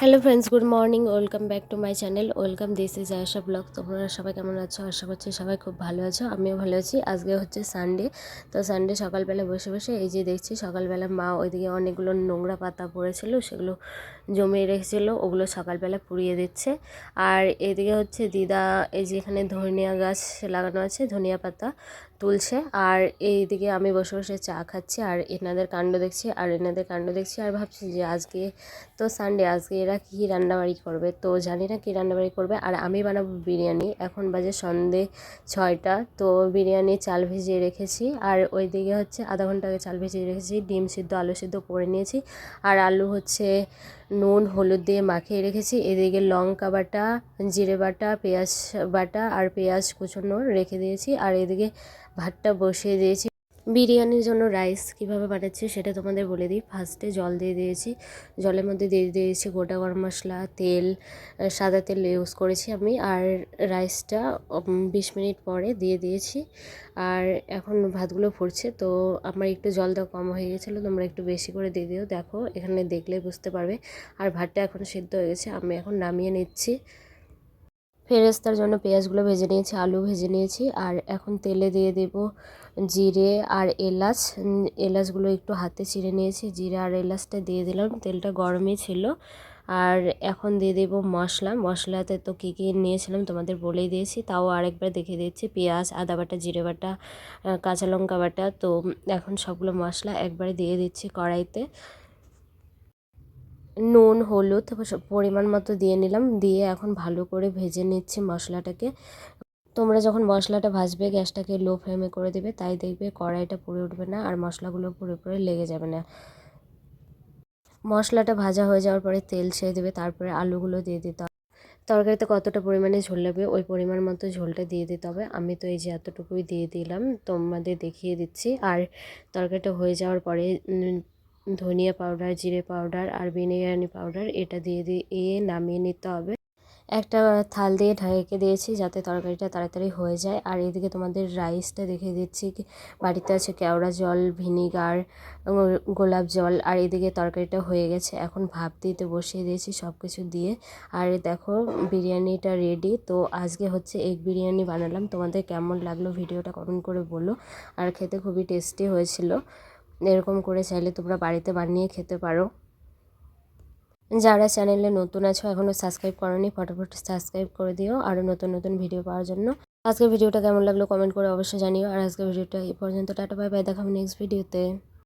Hello friends, good morning. Welcome back to my channel. Welcome, this is Ayesha blog. তোমরা সবাই কেমন আছো? আশা করছি সবাই খুব ভালো আছো। আমিও ভালো আছি। আজকে হচ্ছে সানডে। তো সানডে সকালবেলা বসে বসে এই যে দেখছি, সকালবেলা মা ওইদিকে অনেকগুলো নোংরা পাতা পড়েছিল, সেগুলো জমিয়ে রেখেছিলো, ওগুলো সকালবেলা পুড়িয়ে দিচ্ছে। আর এদিকে হচ্ছে দিদা এই যে এখানে ধনিয়া গাছ লাগানো আছে, ধনিয়া পাতা তুলছে। আর এইদিকে আমি বসে বসে চা খাচ্ছি আর এনাদের কাণ্ড দেখছি আর ভাবছি যে আজকে তো সানডে, আজকে এরা কী রান্নাবাড়ি করবে। তো জানি না কী রান্নাবাড়ি করবে। আর আমি বানাবো বিরিয়ানি। এখন বাজে সন্ধে 6টা। তো বিরিয়ানি চাল ভিজিয়ে রেখেছি। আর ওইদিকে হচ্ছে আধা ঘন্টা আগে চাল ভিজিয়ে রেখেছি, ডিম সিদ্ধ আলু সিদ্ধ করে নিয়েছি। আর আলু হচ্ছে নুন হলুদ দিয়ে মাখিয়ে রেখেছি। এদিকে লঙ্কা বাটা, জিরে বাটা, পেঁয়াজ বাটা আর পেঁয়াজ কুচোনো রেখে দিয়েছি। আর এদিকে ভাতটা বসিয়ে দিয়েছি। বিরিয়ানির জন্য রাইস কিভাবে বানাচ্ছি সেটা তোমাদের বলে দিই। ফার্স্টে জল দিয়ে দিয়েছি, জলের মধ্যে দিয়ে দিয়েছি গোটা গরম মশলা, তেল, সাদা তেল ইউজ করেছি আমি। আর রাইসটা 20 মিনিট পরে দিয়ে দিয়েছি। আর এখন ভাতগুলো ফুটছে। তো আমার একটু জল দেওয়া কম হয়ে গেছিলো, তোমরা একটু বেশি করে দিয়ে দিও। দেখো এখানে দেখলে বুঝতে পারবে। আর ভাতটা এখন সিদ্ধ হয়ে গেছে, আমি এখন নামিয়ে নিচ্ছি। ফেরেস্তার জন্য পেঁয়াজগুলো ভেজে নিয়েছি, আলু ভেজে নিয়েছি। আর এখন তেলে দিয়ে দেব জিরে আর এলাচ। এলাচগুলো একটু হাতে চিড়ে নিয়েছি, জিরে আর এলাচটা দিয়ে দিলাম। তেলটা গরমই ছিল। আর এখন দিয়ে দেব মশলাতে তো কী কী নিয়েছিলাম তোমাদের বলেই দিয়েছি, তাও আরেকবার দেখে দিচ্ছি। পেঁয়াজ, আদা বাটা, জিরে বাটা, কাঁচা লঙ্কা বাটা। তো এখন সবগুলো মশলা একবারে দিয়ে দিচ্ছি কড়াইতে। নুন হলুদ পরিমাণ মতো দিয়ে নিলাম, দিয়ে এখন ভালো করে ভেজে নিচ্ছি মশলাটাকে। তোমরা যখন মশলাটা ভাজবে গ্যাসটাকে লো ফ্লেমে করে দেবে, তাই দেখবে কড়াইটা পুড়ে উঠবে না আর মশলাগুলো পুরোপুরি লেগে যাবে না। মশলাটা ভাজা হয়ে যাওয়ার পরে তেল ছেড়ে দেবে, তারপরে আলুগুলো দিয়ে দিতে হবে। তরকারিতে কতটা পরিমাণে ঝোল লাগবে ওই পরিমাণ মতো ঝোলটা দিয়ে দিতে হবে। আমি তো এই যে এতটুকুই দিয়ে দিলাম, তোমাদের দেখিয়ে দিচ্ছি। আর তরকারিটা হয়ে যাওয়ার পরে ধনিয়া পাউডার, জিরে পাউডার আর বিরিয়ানি পাউডার এটা দিয়ে নামিয়ে নিতে হবে। একটা থাল দিয়ে ঢেকে দিয়েছি যাতে তরকারিটা তাড়াতাড়ি হয়ে যায়। আর এদিকে তোমাদের রাইসটা দেখে দিচ্ছি। বাড়িতে আছে কেওড়া জল, ভিনিগার, গোলাপ জল। আর এদিকে তরকারিটা হয়ে গেছে, এখন ভাপ দিতে বসিয়ে দিয়েছি সব কিছু দিয়ে। আর দেখো বিরিয়ানিটা রেডি। তো আজকে হচ্ছে এগ বিরিয়ানি বানালাম। তোমাদের কেমন লাগলো ভিডিওটা কমেন্ট করে বলো। আর খেতে খুবই টেস্টি হয়েছিল। এরকম করে চাইলে তোমরা বাড়িতে বানিয়ে খেতে পারো। যারা চ্যানেলে নতুন আছো এখনও সাবস্ক্রাইব করোনি, ফটাফট সাবস্ক্রাইব করে দিও আরও নতুন নতুন ভিডিও পাওয়ার জন্য। আজকের ভিডিওটা কেমন লাগলো কমেন্ট করে অবশ্যই জানিও। আর আজকের ভিডিওটা এই পর্যন্ত। টাটা, বাই বাই, দেখা হবে নেক্সট ভিডিওতে।